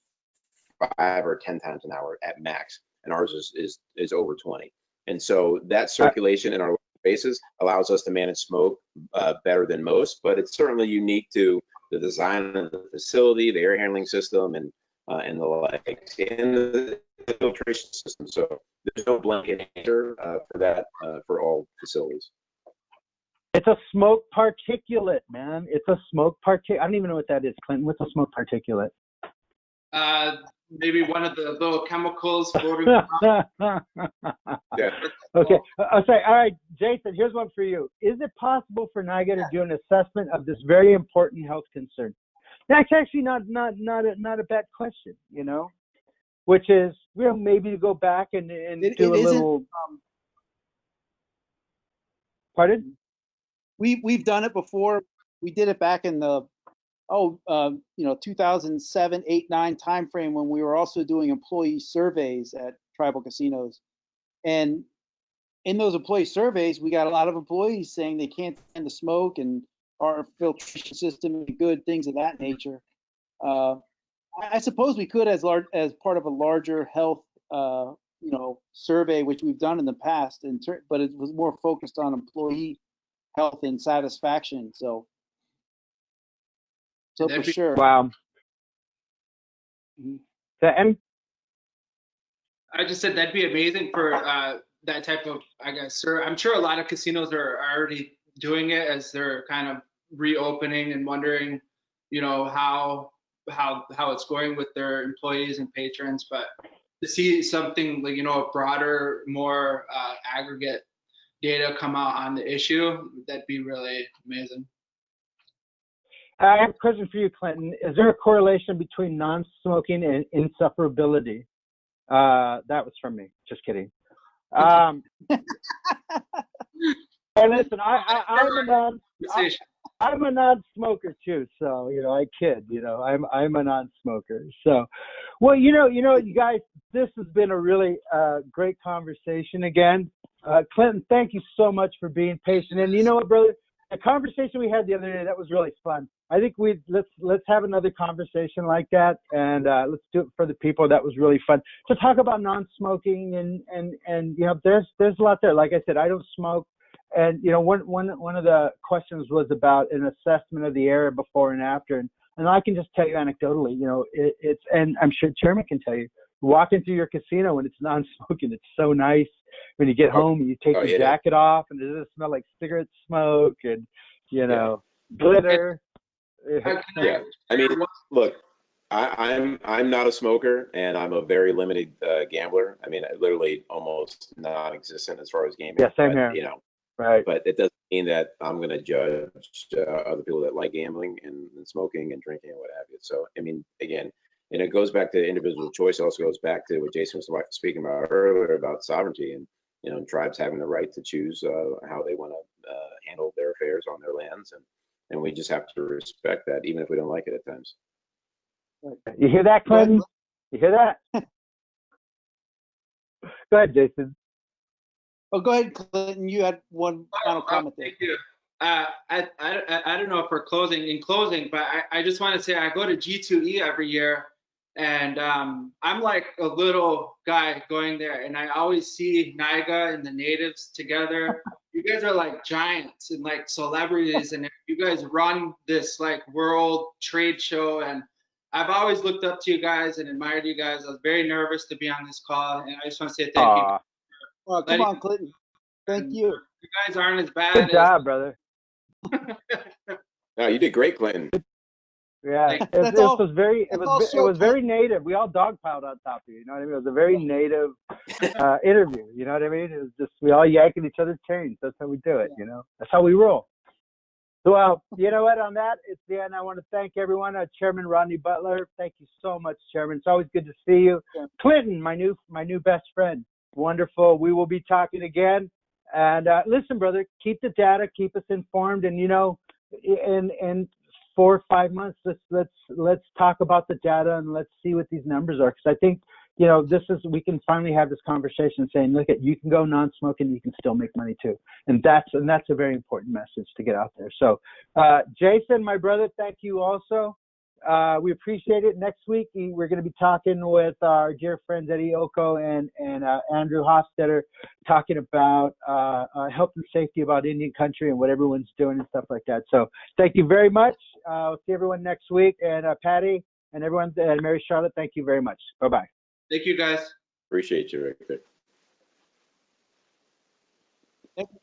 5 or 10 times an hour at max, and ours is over 20. And so that circulation in our spaces allows us to manage smoke better than most. But it's certainly unique to the design of the facility, the air handling system, and the like, and the filtration system. So there's no blanket answer for that for all facilities. It's a smoke particulate, man. It's a smoke particulate. I don't even know what that is, Clinton. What's a smoke particulate? Maybe one of the little chemicals floating around. Yeah. Okay. I'll say, all right, Jason, here's one for you. Is it possible for NIGA to do an assessment of this very important health concern? That's actually not a bad question, which is, maybe to go back and do a little. Pardon? We've done it before. We did it back in the 2007, 8, 9 timeframe, when we were also doing employee surveys at tribal casinos. And in those employee surveys, we got a lot of employees saying they can't stand the smoke and our filtration system and good things of that nature. I suppose we could, as part of a larger health survey, which we've done in the past, but it was more focused on employee health and satisfaction. So for sure. Wow. And I just said that'd be amazing for that type of, sir. I'm sure a lot of casinos are already doing it as they're kind of reopening and wondering, how it's going with their employees and patrons. But to see something like, a broader, more aggregate data come out on the issue, that'd be really amazing. I have a question for you, Clinton. Is there a correlation between non-smoking and insufferability? That was from me. Just kidding. And listen, I'm a non-smoker too, so I kid. I'm a non-smoker. So, well, you guys, this has been a really great conversation again. Clinton, thank you so much for being patient. And you know what, brother? The conversation we had the other day, that was really fun. I think let's have another conversation like that, and let's do it for the people. That was really fun to talk about non-smoking, and there's a lot there. Like I said, I don't smoke, And one of the questions was about an assessment of the area before and after, and I can just tell you anecdotally, it's, and I'm sure Chairman can tell you, walking through your casino when it's non-smoking, it's so nice. When you get home, you take your jacket off, and it doesn't smell like cigarette smoke and glitter. Yeah, I mean, look, I'm not a smoker, and I'm a very limited gambler. I mean, literally almost non-existent as far as gaming. Yeah, same here. Right. But it doesn't mean that I'm going to judge other people that like gambling and smoking and drinking and what have you. So, I mean, again, and it goes back to individual choice. It also goes back to what Jason was speaking about earlier about sovereignty and, tribes having the right to choose how they want to handle their affairs on their lands. And we just have to respect that, even if we don't like it at times. You hear that, Clinton? You hear that? Go ahead, Jason. Oh, go ahead, Clinton. You had one final comment there. Thank you. I don't know if we're closing, but I just want to say I go to G2E every year, and I'm like a little guy going there, and I always see NIGA and the natives together. You guys are like giants and like celebrities, and you guys run this like world trade show, and I've always looked up to you guys and admired you guys. I was very nervous to be on this call, and I just want to say thank you. Oh, come on, Clinton. Thank you. You guys aren't as bad. Good job, brother. No, you did great, Clinton. Yeah, it was very native. We all dogpiled on top of you. You know what I mean? It was a very native interview. You know what I mean? It was just we all yanking each other's chains. That's how we do it. That's how we roll. Well, you know what? On that, it's the end. I want to thank everyone. Chairman Rodney Butler, thank you so much, Chairman. It's always good to see you. Yeah. Clinton, my new best friend. Wonderful. We will be talking again. And listen, brother, keep the data, keep us informed, and in 4 or 5 months, let's talk about the data and let's see what these numbers are. Because I think we can finally have this conversation saying, look, you can go non-smoking, you can still make money too, and that's a very important message to get out there. So, Jason, my brother, thank you also. We appreciate it. Next week, we're going to be talking with our dear friends Eddie Oko and Andrew Hofstetter, talking about health and safety, about Indian country and what everyone's doing and stuff like that. So thank you very much. We'll see everyone next week. And Patty and everyone, and Mary Charlotte, thank you very much. Bye-bye. Thank you, guys. Appreciate you, Rick. Thank you.